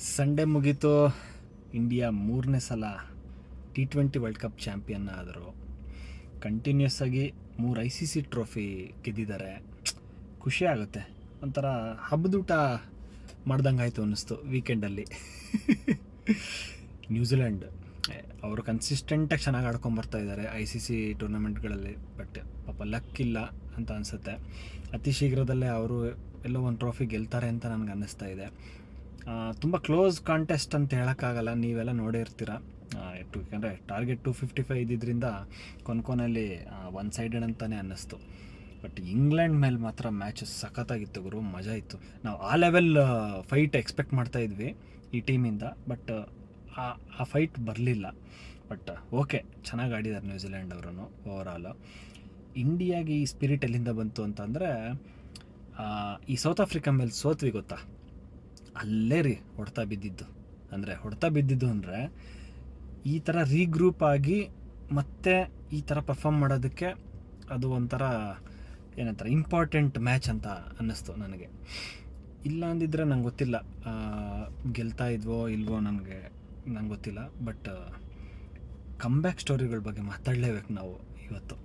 Sunday ಮುಗೀತು. India ಮೂರನೇ ಸಲ T20 ವರ್ಲ್ಡ್ ಕಪ್ ಚಾಂಪಿಯನ್ ಆದರು. ಕಂಟಿನ್ಯೂಸ್ ಆಗಿ 3 ICC ಟ್ರೋಫಿ ಗೆದ್ದಿದ್ದಾರೆ. ಖುಷಿ ಆಗುತ್ತೆ, ಒಂಥರ ಹಬ್ಬದೂಟ ಮಾಡ್ದಂಗೆ ಆಯಿತು ಅನ್ನಿಸ್ತು ವೀಕೆಂಡಲ್ಲಿ. ನ್ಯೂಜಿಲೆಂಡ್ ಅವರು ಕನ್ಸಿಸ್ಟೆಂಟಾಗಿ ಚೆನ್ನಾಗಿ ಆಡ್ಕೊಂಬರ್ತಾ ಇದ್ದಾರೆ ICC ಟೂರ್ನಮೆಂಟ್ಗಳಲ್ಲಿ. ಬಟ್ ಪಾಪ ಲಕ್ ಇಲ್ಲ ಅಂತ ಅನಿಸುತ್ತೆ. ಅತಿ ಶೀಘ್ರದಲ್ಲೇ ಅವರು ಎಲ್ಲೋ ಒಂದು ಟ್ರೋಫಿ ಗೆಲ್ತಾರೆ ಅಂತ ನನಗೆ ಅನ್ನಿಸ್ತಾ ಇದೆ. ತುಂಬ ಕ್ಲೋಸ್ ಕಾಂಟೆಸ್ಟ್ ಅಂತ ಹೇಳೋಕ್ಕಾಗಲ್ಲ, ನೀವೆಲ್ಲ ನೋಡೇ ಇರ್ತೀರ. ಯಾಕಂದರೆ ಟಾರ್ಗೆಟ್ 255 ಇದ್ದಿದ್ದರಿಂದ ಕೊನೆಯಲ್ಲಿ ಒನ್ ಸೈಡೆಡ್ ಅಂತಲೇ ಅನ್ನಿಸ್ತು. ಬಟ್ ಇಂಗ್ಲೆಂಡ್ ಮೇಲೆ ಮಾತ್ರ ಮ್ಯಾಚ್ ಸಖತ್ತಾಗಿತ್ತು ಗುರು, ಮಜಾ ಇತ್ತು. ನಾವು ಆ ಲೆವೆಲ್ ಫೈಟ್ ಎಕ್ಸ್ಪೆಕ್ಟ್ ಮಾಡ್ತಾಯಿದ್ವಿ ಈ ಟೀಮಿಂದ, ಬಟ್ ಆ ಫೈಟ್ ಬರಲಿಲ್ಲ. ಬಟ್ ಓಕೆ, ಚೆನ್ನಾಗಿ ಆಡಿದ್ದಾರೆ ನ್ಯೂಜಿಲೆಂಡ್ ಅವರು ಓವರಾಲು. ಇಂಡಿಯಾಗೆ ಈ ಸ್ಪಿರಿಟ್ ಎಲ್ಲಿಂದ ಬಂತು ಅಂತಂದರೆ, ಈ ಸೌತ್ ಆಫ್ರಿಕಾ ಮೇಲೆ ಸೋತ್ವಿ ಗೊತ್ತಾ, ಅಲ್ಲೇ ರೀ ಹೊಡೆತ ಬಿದ್ದಿದ್ದು. ಅಂದರೆ ಈ ಥರ ರೀಗ್ರೂಪ್ ಆಗಿ ಮತ್ತೆ ಈ ಥರ ಪರ್ಫಾರ್ಮ್ ಮಾಡೋದಕ್ಕೆ ಅದು ಒಂಥರ ಏನಂತಾರೆ ಇಂಪಾರ್ಟೆಂಟ್ ಮ್ಯಾಚ್ ಅಂತ ಅನ್ನಿಸ್ತು ನನಗೆ. ಇಲ್ಲ ಅಂದಿದ್ರೆ ನಂಗೆ ಗೊತ್ತಿಲ್ಲ ಗೆಲ್ತಾ ಇದ್ವೋ ಇಲ್ವೋ, ನಂಗೆ ಗೊತ್ತಿಲ್ಲ. ಬಟ್ ಕಮ್ಬ್ಯಾಕ್ ಸ್ಟೋರಿಗಳ ಬಗ್ಗೆ ಮಾತಾಡಲೇಬೇಕು ನಾವು ಇವತ್ತು.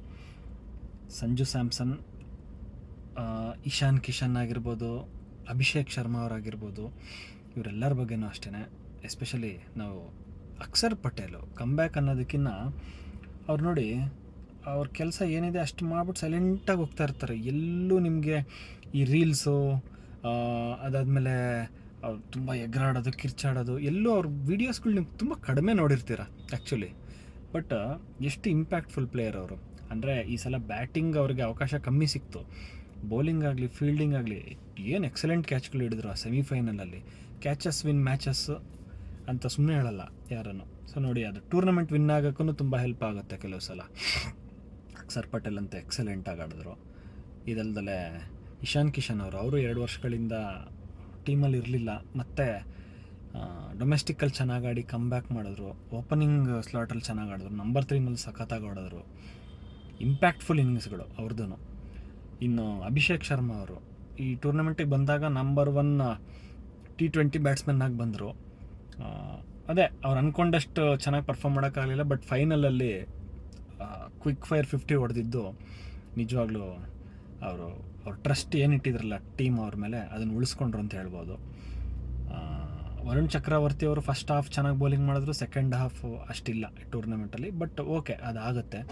ಸಂಜು ಸ್ಯಾಮ್ಸನ್, ಇಶಾನ್ ಕಿಶನ್ ಆಗಿರ್ಬೋದು, ಅಭಿಷೇಕ್ ಶರ್ಮಾ ಅವರಾಗಿರ್ಬೋದು, ಇವರೆಲ್ಲರ ಬಗ್ಗೆನೂ ಅಷ್ಟೇ. ಎಸ್ಪೆಷಲಿ ನಾವು ಅಕ್ಷರ್ ಪಟೇಲು ಕಮ್ಬ್ಯಾಕ್ ಅನ್ನೋದಕ್ಕಿಂತ ಅವ್ರು ನೋಡಿ, ಅವ್ರ ಕೆಲಸ ಏನಿದೆ ಅಷ್ಟು ಮಾಡ್ಬಿಟ್ಟು ಸೈಲೆಂಟಾಗಿ ಹೋಗ್ತಾ ಇರ್ತಾರೆ. ಎಲ್ಲೂ ನಿಮಗೆ ಈ ರೀಲ್ಸು ಅದಾದಮೇಲೆ ಅವ್ರು ತುಂಬ ಎಗರಾಡೋದು, ಕಿರ್ಚಾಡೋದು, ಎಲ್ಲೂ ಅವ್ರ ವೀಡಿಯೋಸ್ಗಳು ನೀವು ತುಂಬ ಕಡಿಮೆ ನೋಡಿರ್ತೀರ ಆ್ಯಕ್ಚುಲಿ. ಬಟ್ ಎಷ್ಟು ಇಂಪ್ಯಾಕ್ಟ್ಫುಲ್ ಪ್ಲೇಯರ್ ಅವರು. ಅಂದರೆ ಈ ಸಲ ಬ್ಯಾಟಿಂಗ್ ಅವ್ರಿಗೆ ಅವಕಾಶ ಕಮ್ಮಿ ಸಿಕ್ತು, ಬೌಲಿಂಗ್ ಆಗಲಿ ಫೀಲ್ಡಿಂಗ್ ಆಗಲಿ ಏನು ಎಕ್ಸಲೆಂಟ್ ಕ್ಯಾಚ್ಗಳು ಹಿಡಿದ್ರು ಆ ಸೆಮಿಫೈನಲಲ್ಲಿ. ಕ್ಯಾಚಸ್ ವಿನ್ ಮ್ಯಾಚಸ್ ಅಂತ ಸುಮ್ಮನೆ ಹೇಳಲ್ಲ ಯಾರನ್ನು. ಸೊ ನೋಡಿ, ಅದು ಟೂರ್ನಮೆಂಟ್ ವಿನ್ ಆಗೋಕ್ಕೂ ತುಂಬ ಹೆಲ್ಪ್ ಆಗುತ್ತೆ ಕೆಲವು ಸಲ. ಅಕ್ಷರ್ ಪಟೇಲ್ ಅಂತ ಎಕ್ಸಲೆಂಟಾಗಿ ಆಡಿದ್ರು. ಇದಲ್ದಲೆ ಇಶಾನ್ ಕಿಶನ್ ಅವರು 2 ವರ್ಷಗಳಿಂದ ಟೀಮಲ್ಲಿ ಇರಲಿಲ್ಲ, ಮತ್ತು ಡೊಮೆಸ್ಟಿಕ್ಕಲ್ಲಿ ಚೆನ್ನಾಗಿ ಆಡಿ ಕಮ್ ಬ್ಯಾಕ್ ಮಾಡಿದ್ರು. ಓಪನಿಂಗ್ ಸ್ಲಾಟಲ್ಲಿ ಚೆನ್ನಾಗಿ ಆಡಿದ್ರು, ನಂಬರ್ 3ನಲ್ಲಿ ಸಖತ್ತಾಗಿ ಆಡಿದ್ರು. ಇಂಪ್ಯಾಕ್ಟ್ಫುಲ್ ಇನ್ನಿಂಗ್ಸ್ಗಳು ಅವ್ರದ್ದು. ಇನ್ನು ಅಭಿಷೇಕ್ ಶರ್ಮಾ ಅವರು ಈ ಟೂರ್ನಮೆಂಟಿಗೆ ಬಂದಾಗ ನಂಬರ್ 1 T20 ಬ್ಯಾಟ್ಸ್ಮನ್ ಆಗಿ ಬಂದರು. ಅದೇ ಅವ್ರು ಅಂದ್ಕೊಂಡಷ್ಟು ಚೆನ್ನಾಗಿ ಪರ್ಫಾರ್ಮ್ ಮಾಡೋಕ್ಕಾಗಲಿಲ್ಲ. ಬಟ್ ಫೈನಲಲ್ಲಿ ಕ್ವಿಕ್ ಫೈರ್ 50 ಹೊಡೆದಿದ್ದು ನಿಜವಾಗ್ಲೂ ಅವ್ರ ಟ್ರಸ್ಟ್ ಏನಿಟ್ಟಿದ್ರಲ್ಲ ಟೀಮ್ ಅವ್ರ ಮೇಲೆ, ಅದನ್ನು ಉಳಿಸ್ಕೊಂಡ್ರು ಅಂತ ಹೇಳ್ಬೋದು. ವರುಣ್ ಚಕ್ರವರ್ತಿ ಅವರು ಫಸ್ಟ್ ಹಾಫ್ ಚೆನ್ನಾಗಿ ಬೌಲಿಂಗ್ ಮಾಡಿದ್ರು, ಸೆಕೆಂಡ್ ಹಾಫ್ ಅಷ್ಟಿಲ್ಲ ಟೂರ್ನಮೆಂಟಲ್ಲಿ. ಬಟ್ ಓಕೆ, ಅದಾಗುತ್ತೆ.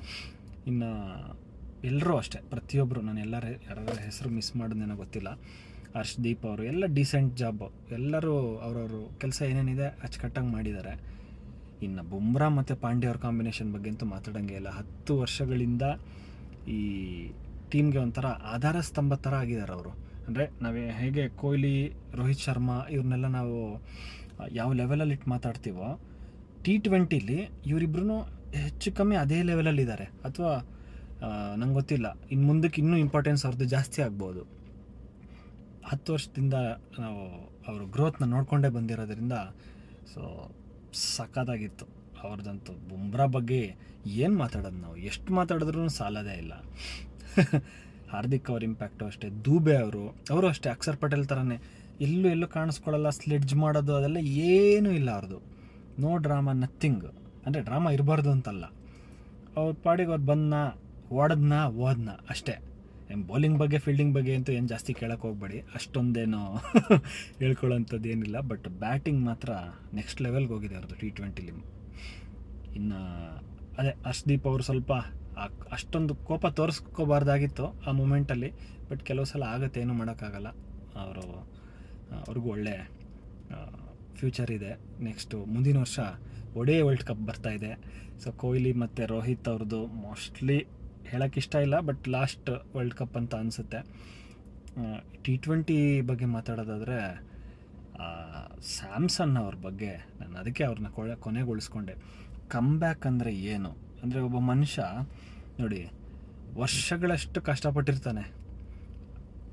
ಇನ್ನು ಎಲ್ಲರೂ ಅಷ್ಟೇ, ಪ್ರತಿಯೊಬ್ಬರು, ನಾನು ಯಾರ ಹೆಸರು ಮಿಸ್ ಮಾಡಿದ್ನೇನೋ ಗೊತ್ತಿಲ್ಲ, ಹರ್ಷ್ದೀಪ್ ಅವರು ಎಲ್ಲ ಡೀಸೆಂಟ್ ಜಾಬ್, ಎಲ್ಲರೂ ಅವ್ರವರು ಕೆಲಸ ಏನೇನಿದೆ ಅಚ್ಚುಕಟ್ಟಾಗಿ ಮಾಡಿದ್ದಾರೆ. ಇನ್ನು ಬುಮ್ರಾ ಮತ್ತು ಪಾಂಡ್ಯ ಅವ್ರ ಕಾಂಬಿನೇಷನ್ ಬಗ್ಗೆ ಅಂತೂ ಮಾತಾಡೋಂಗೆ ಇಲ್ಲ. 10 ವರ್ಷಗಳಿಂದ ಈ ಟೀಮ್ಗೆ ಒಂಥರ ಆಧಾರ ಸ್ತಂಭ ಥರ ಆಗಿದ್ದಾರೆ ಅವರು. ಅಂದರೆ ನಾವೇ ಹೇಗೆ ಕೊಹ್ಲಿ, ರೋಹಿತ್ ಶರ್ಮಾ ಇವ್ರನ್ನೆಲ್ಲ ನಾವು ಯಾವ ಲೆವೆಲಲ್ಲಿ ಇಟ್ಟು ಮಾತಾಡ್ತೀವೋ, T20ಲಿ ಇವರಿಬ್ರು ಹೆಚ್ಚು ಕಮ್ಮಿ ಅದೇ ಲೆವೆಲಲ್ಲಿದ್ದಾರೆ. ಅಥವಾ ನಂಗೆ ಗೊತ್ತಿಲ್ಲ, ಇನ್ನು ಮುಂದಕ್ಕೆ ಇನ್ನೂ ಇಂಪಾರ್ಟೆನ್ಸ್ ಅವ್ರದ್ದು ಜಾಸ್ತಿ ಆಗ್ಬೋದು. 10 ವರ್ಷದಿಂದ ನಾವು ಅವ್ರ ಗ್ರೋತ್ನ ನೋಡಿಕೊಂಡೇ ಬಂದಿರೋದ್ರಿಂದ ಸೊ ಸಖತ್ತಾಗಿತ್ತು ಅವ್ರದ್ದಂತೂ. ಬುಮ್ರಾ ಬಗ್ಗೆ ಏನು ಮಾತಾಡೋದು, ನಾವು ಎಷ್ಟು ಮಾತಾಡಿದ್ರೂ ಸಾಲೋದೇ ಇಲ್ಲ. ಹಾರ್ದಿಕ್ ಅವ್ರ ಇಂಪ್ಯಾಕ್ಟು ಅಷ್ಟೇ, ದೂಬೆ ಅವರು ಅಷ್ಟೇ ಅಕ್ಷರ್ ಪಟೇಲ್ ಥರನೇ ಎಲ್ಲೂ ಕಾಣಿಸ್ಕೊಳ್ಳಲ್ಲ, ಸ್ಲೆಡ್ಜ್ ಮಾಡೋದು ಅದೆಲ್ಲ ಏನೂ ಇಲ್ಲ ಅವ್ರದ್ದು. No drama, nothing. ಅಂದರೆ ಡ್ರಾಮಾ ಇರಬಾರ್ದು ಅಂತಲ್ಲ, ಅವ್ರ ಪಾಡಿಗೆ ಅವ್ರು ಓದನ್ನ ಅಷ್ಟೇ. ಬೌಲಿಂಗ್ ಬಗ್ಗೆ ಫೀಲ್ಡಿಂಗ್ ಬಗ್ಗೆ ಅಂತೂ ಏನು ಜಾಸ್ತಿ ಕೇಳೋಕೆ ಹೋಗ್ಬೇಡಿ, ಅಷ್ಟೊಂದೇನು ಹೇಳ್ಕೊಳ್ಳೋಂಥದ್ದು ಏನಿಲ್ಲ. ಬಟ್ ಬ್ಯಾಟಿಂಗ್ ಮಾತ್ರ ನೆಕ್ಸ್ಟ್ ಲೆವೆಲ್ಗೆ ಹೋಗಿದೆ ಅವ್ರದ್ದು T20ಲಿ. ಇನ್ನು ಅದೇ ಹರ್ಷ್ದೀಪ್ ಅವರು ಸ್ವಲ್ಪ ಅಷ್ಟೊಂದು ಕೋಪ ತೋರಿಸ್ಕೋಬಾರ್ದಾಗಿತ್ತು ಆ ಮೂಮೆಂಟಲ್ಲಿ. ಬಟ್ ಕೆಲವು ಸಲ ಆಗುತ್ತೆ, ಏನೂ ಮಾಡೋಕ್ಕಾಗಲ್ಲ. ಅವ್ರಿಗೂ ಒಳ್ಳೆ ಫ್ಯೂಚರ್ ಇದೆ. ನೆಕ್ಸ್ಟು ಮುಂದಿನ ವರ್ಷ ಒಡೇ ವರ್ಲ್ಡ್ ಕಪ್ ಬರ್ತಾಯಿದೆ. ಸೊ ಕೊಹ್ಲಿ ಮತ್ತು ರೋಹಿತ್ ಅವ್ರದ್ದು ಮೋಸ್ಟ್ಲಿ ಹೇಳೋಕ್ಕಿಷ್ಟ ಇಲ್ಲ, ಬಟ್ ಲಾಸ್ಟ್ ವರ್ಲ್ಡ್ ಕಪ್ ಅಂತ ಅನಿಸುತ್ತೆ. T20 ಬಗ್ಗೆ ಮಾತಾಡೋದಾದರೆ, ಸ್ಯಾಮ್ಸನ್ ಅವ್ರ ಬಗ್ಗೆ ನಾನು ಅದಕ್ಕೆ ಅವ್ರನ್ನ ಕೊನೆಗೊಳಿಸ್ಕೊಂಡೆ. ಕಮ್ ಬ್ಯಾಕ್ ಅಂದರೆ ಏನು ಅಂದರೆ, ಒಬ್ಬ ಮನುಷ್ಯ ನೋಡಿ ವರ್ಷಗಳಷ್ಟು ಕಷ್ಟಪಟ್ಟಿರ್ತಾನೆ.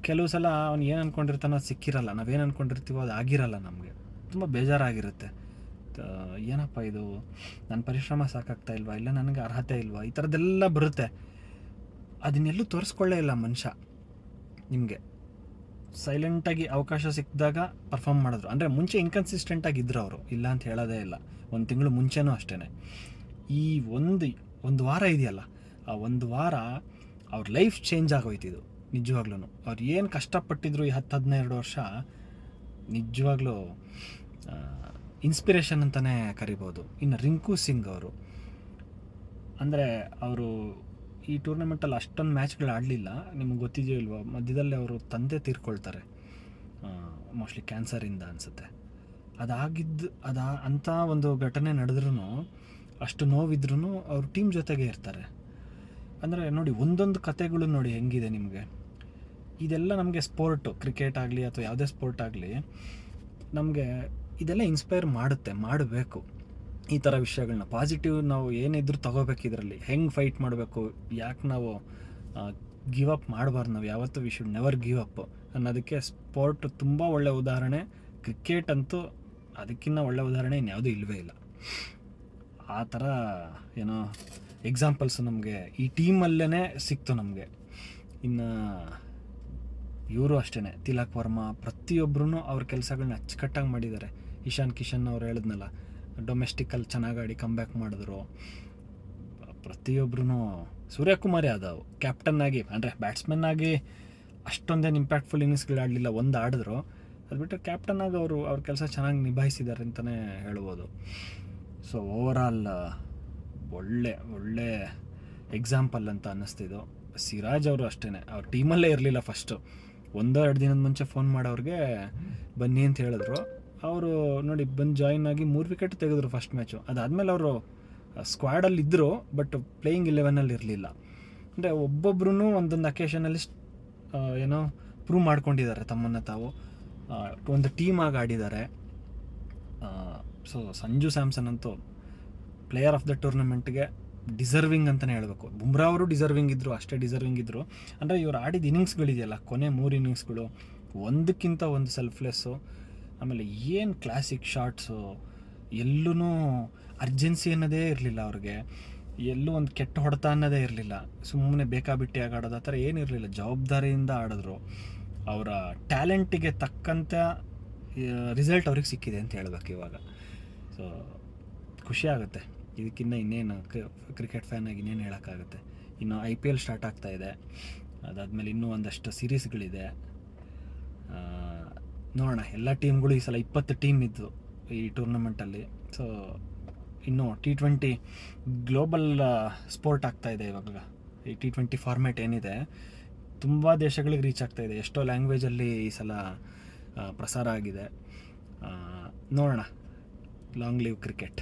ಕೆಲವು ಸಲ ಅವ್ನು ಏನು ಅಂದ್ಕೊಂಡಿರ್ತಾನೋ ಅದು ಸಿಕ್ಕಿರಲ್ಲ, ನಾವೇನು ಅಂದ್ಕೊಂಡಿರ್ತೀವೋ ಅದು ಆಗಿರಲ್ಲ. ನಮಗೆ ತುಂಬ ಬೇಜಾರಾಗಿರುತ್ತೆ. ಏನಪ್ಪ ಇದು, ನನ್ನ ಪರಿಶ್ರಮ ಸಾಕಾಗ್ತಾ ಇಲ್ವಾ, ಇಲ್ಲ ನನಗೆ ಅರ್ಹತೆ ಇಲ್ವಾ, ಈ ಥರದ್ದೆಲ್ಲ ಬರುತ್ತೆ. ಅದನ್ನೆಲ್ಲೂ ತೋರಿಸ್ಕೊಳ್ಳೇ ಇಲ್ಲ ಮನುಷ್ಯ ನಿಮಗೆ. ಸೈಲೆಂಟಾಗಿ ಅವಕಾಶ ಸಿಕ್ಕಿದಾಗ ಪರ್ಫಾರ್ಮ್ ಮಾಡಿದ್ರು. ಅಂದರೆ ಮುಂಚೆ ಇನ್ಕನ್ಸಿಸ್ಟೆಂಟಾಗಿ ಇದ್ರು ಅವರು, ಇಲ್ಲ ಅಂತ ಹೇಳೋದೇ ಇಲ್ಲ. ಒಂದು ತಿಂಗಳು ಮುಂಚೆನೂ ಅಷ್ಟೇ. ಈ ಒಂದು ವಾರ ಇದೆಯಲ್ಲ, ಆ ಒಂದು ವಾರ ಅವ್ರ ಲೈಫ್ ಚೇಂಜ್ ಆಗೋಯ್ತಿದ್ದು ನಿಜವಾಗ್ಲೂ. ಅವ್ರು ಏನು ಕಷ್ಟಪಟ್ಟಿದ್ರು ಈ 10-12 ವರ್ಷ, ನಿಜವಾಗ್ಲೂ ಇನ್ಸ್ಪಿರೇಷನ್ ಅಂತಲೇ ಕರಿಬೋದು. ಇನ್ನು ರಿಂಕು ಸಿಂಗ್ ಅವರು, ಅಂದರೆ ಅವರು ಈ ಟೂರ್ನಮೆಂಟಲ್ಲಿ ಅಷ್ಟೊಂದು ಮ್ಯಾಚ್ಗಳು ಆಡಲಿಲ್ಲ. ನಿಮ್ಗೆ ಗೊತ್ತಿದೆಯೋ ಇಲ್ವೋ, ಮಧ್ಯದಲ್ಲಿ ಅವರು ತಂದೆ ತೀರ್ಕೊಳ್ತಾರೆ, ಮೋಸ್ಟ್ಲಿ ಕ್ಯಾನ್ಸರಿಂದ ಅನಿಸುತ್ತೆ. ಅಂಥ ಒಂದು ಘಟನೆ ನಡೆದ್ರೂ, ಅಷ್ಟು ನೋವಿದ್ರೂ ಅವ್ರ ಟೀಮ್ ಜೊತೆಗೆ ಇರ್ತಾರೆ. ಅಂದರೆ ನೋಡಿ, ಒಂದೊಂದು ಕತೆಗಳು ನೋಡಿ ಹೆಂಗಿದೆ ನಿಮಗೆ. ಇದೆಲ್ಲ ನಮಗೆ ಸ್ಪೋರ್ಟು, ಕ್ರಿಕೆಟ್ ಆಗಲಿ ಅಥವಾ ಯಾವುದೇ ಸ್ಪೋರ್ಟ್ ಆಗಲಿ, ನಮಗೆ ಇದೆಲ್ಲ ಇನ್ಸ್ಪೈರ್ ಮಾಡುತ್ತೆ, ಮಾಡಬೇಕು. ಈ ಥರ ವಿಷಯಗಳನ್ನ ಪಾಸಿಟಿವ್ ನಾವು ಏನಿದ್ರು ತೊಗೋಬೇಕು. ಇದರಲ್ಲಿ ಹೆಂಗೆ ಫೈಟ್ ಮಾಡಬೇಕು, ಯಾಕೆ ನಾವು ಗಿವ್ ಅಪ್ ಮಾಡಬಾರ್ದು, ನಾವು ಯಾವತ್ತೂ we should never give up ಅನ್ನೋದಕ್ಕೆ ಸ್ಪೋರ್ಟ್ ತುಂಬ ಒಳ್ಳೆ ಉದಾಹರಣೆ. ಕ್ರಿಕೆಟ್ ಅಂತೂ ಅದಕ್ಕಿಂತ ಒಳ್ಳೆ ಉದಾಹರಣೆ ಇನ್ಯಾವುದೂ ಇಲ್ಲವೇ ಇಲ್ಲ. ಆ ಥರ ಏನೋ ಎಕ್ಸಾಂಪಲ್ಸು ನಮಗೆ ಈ ಟೀಮಲ್ಲೇ ಸಿಕ್ತು ನಮಗೆ. ಇನ್ನು ಇವರು ಅಷ್ಟೇ, ತಿಲಕ್ ವರ್ಮಾ, ಪ್ರತಿಯೊಬ್ಬರೂ ಅವ್ರ ಕೆಲಸಗಳನ್ನ ಅಚ್ಚುಕಟ್ಟಾಗಿ ಮಾಡಿದ್ದಾರೆ. ಇಶಾನ್ ಕಿಶನ್ ಅವ್ರು ಹೇಳಿದ್ನಲ್ಲ, ಡೊಮೆಸ್ಟಿಕಲ್ಲಿ ಚೆನ್ನಾಗಿ ಆಡಿ ಕಂಬ್ಯಾಕ್ ಮಾಡಿದ್ರು. ಪ್ರತಿಯೊಬ್ಬರೂ, ಸೂರ್ಯಕುಮಾರ್ ಯಾದವ್ ಕ್ಯಾಪ್ಟನ್ ಆಗಿ, ಅಂದರೆ ಬ್ಯಾಟ್ಸ್ಮನ್ ಆಗಿ ಅಷ್ಟೊಂದೇನು ಇಂಪ್ಯಾಕ್ಟ್ಫುಲ್ ಇನ್ನಿಂಗ್ಸ್ಗಳು ಆಡಲಿಲ್ಲ, ಒಂದು ಆಡಿದ್ರು. ಅದು ಬಿಟ್ಟು ಕ್ಯಾಪ್ಟನ್ ಆಗಿ ಅವ್ರ ಕೆಲಸ ಚೆನ್ನಾಗಿ ನಿಭಾಯಿಸಿದ್ದಾರೆ ಅಂತಲೇ ಹೇಳ್ಬೋದು. ಸೊ ಓವರಾಲ್ ಒಳ್ಳೆ ಎಕ್ಸಾಂಪಲ್ ಅಂತ ಅನ್ನಿಸ್ತಿದ್ದು. ಸಿರಾಜ್ ಅವರು ಅಷ್ಟೇ, ಅವ್ರ ಟೀಮಲ್ಲೇ ಇರಲಿಲ್ಲ ಫಸ್ಟು. 1-2 ದಿನದ ಮುಂಚೆ ಫೋನ್ ಮಾಡೋರಿಗೆ ಬನ್ನಿ ಅಂತ ಹೇಳಿದ್ರು. ಅವರು ನೋಡಿ ಬಂದು ಜಾಯಿನ್ ಆಗಿ 3 ವಿಕೆಟ್ ತೆಗೆದ್ರು ಫಸ್ಟ್ ಮ್ಯಾಚು. ಅದಾದಮೇಲೆ ಅವರು ಸ್ಕ್ವಾಡಲ್ಲಿ ಇದ್ದರು, ಬಟ್ ಪ್ಲೇಯಿಂಗ್ 11ಅಲ್ಲಿ ಇರಲಿಲ್ಲ. ಅಂದರೆ ಒಬ್ಬೊಬ್ರು ಒಂದೊಂದು ಅಕೇಶನಲ್ಲಿ ಏನೋ ಪ್ರೂವ್ ಮಾಡ್ಕೊಂಡಿದ್ದಾರೆ ತಮ್ಮನ್ನು ತಾವು, ಒಂದು ಟೀಮಾಗಿ ಆಡಿದ್ದಾರೆ. ಸೊ ಸಂಜು ಸ್ಯಾಮ್ಸನ್ ಅಂತೂ ಪ್ಲೇಯರ್ ಆಫ್ ದ ಟೂರ್ನಮೆಂಟ್ಗೆ ಡಿಸರ್ವಿಂಗ್ ಅಂತಲೇ ಹೇಳಬೇಕು. ಬುಮ್ರಾ ಅವರು ಡಿಸರ್ವಿಂಗ್ ಇದ್ದರು, ಅಷ್ಟೇ ಡಿಸರ್ವಿಂಗ್ ಇದ್ದರು. ಅಂದರೆ ಇವ್ರು ಆಡಿದ ಇನ್ನಿಂಗ್ಸ್ಗಳಿದೆಯಲ್ಲ, ಕೊನೆ 3 ಇನ್ನಿಂಗ್ಸ್ಗಳು ಒಂದಕ್ಕಿಂತ ಒಂದು ಸೆಲ್ಫ್ಲೆಸ್ಸು. ಆಮೇಲೆ ಏನು ಕ್ಲಾಸಿಕ್ ಶಾಟ್ಸು, ಎಲ್ಲೂ ಅರ್ಜೆನ್ಸಿ ಅನ್ನೋದೇ ಇರಲಿಲ್ಲ ಅವ್ರಿಗೆ, ಎಲ್ಲೂ ಒಂದು ಕೆಟ್ಟ ಹೊಡೆತ ಅನ್ನೋದೇ ಇರಲಿಲ್ಲ. ಸುಮ್ಮನೆ ಬೇಕಾಬಿಟ್ಟಿಯಾಗಿ ಆಡೋದು, ಆ ಥರ ಏನಿರಲಿಲ್ಲ. ಜವಾಬ್ದಾರಿಯಿಂದ ಆಡಿದ್ರು. ಅವರ ಟ್ಯಾಲೆಂಟಿಗೆ ತಕ್ಕಂಥ ರಿಸಲ್ಟ್ ಅವ್ರಿಗೆ ಸಿಕ್ಕಿದೆ ಅಂತ ಹೇಳ್ಬೇಕು ಇವಾಗ. ಸೊ ಖುಷಿ ಆಗುತ್ತೆ. ಇದಕ್ಕಿಂತ ಇನ್ನೇನು ಕ್ರಿಕೆಟ್ ಫ್ಯಾನಾಗಿ ಇನ್ನೇನು ಹೇಳೋಕ್ಕಾಗುತ್ತೆ. ಇನ್ನು IPL ಸ್ಟಾರ್ಟ್ ಆಗ್ತಾಯಿದೆ, ಅದಾದಮೇಲೆ ಇನ್ನೂ ಒಂದಷ್ಟು ಸೀರೀಸ್ಗಳಿದೆ. ನೋಡೋಣ. ಎಲ್ಲ ಟೀಮ್ಗಳು ಈ ಸಲ 20 ಟೀಮ್ ಇದ್ದು ಈ ಟೂರ್ನಮೆಂಟಲ್ಲಿ. ಸೊ ಇನ್ನು T20 ಗ್ಲೋಬಲ್ ಸ್ಪೋರ್ಟ್ ಆಗ್ತಾಯಿದೆ ಇವಾಗ. ಈ T20 ಫಾರ್ಮ್ಯಾಟ್ ಏನಿದೆ ತುಂಬ ದೇಶಗಳಿಗೆ ರೀಚ್ ಆಗ್ತಾಯಿದೆ. ಎಷ್ಟೋ ಲ್ಯಾಂಗ್ವೇಜಲ್ಲಿ ಈ ಸಲ ಪ್ರಸಾರ ಆಗಿದೆ. ನೋಡೋಣ. Long live cricket.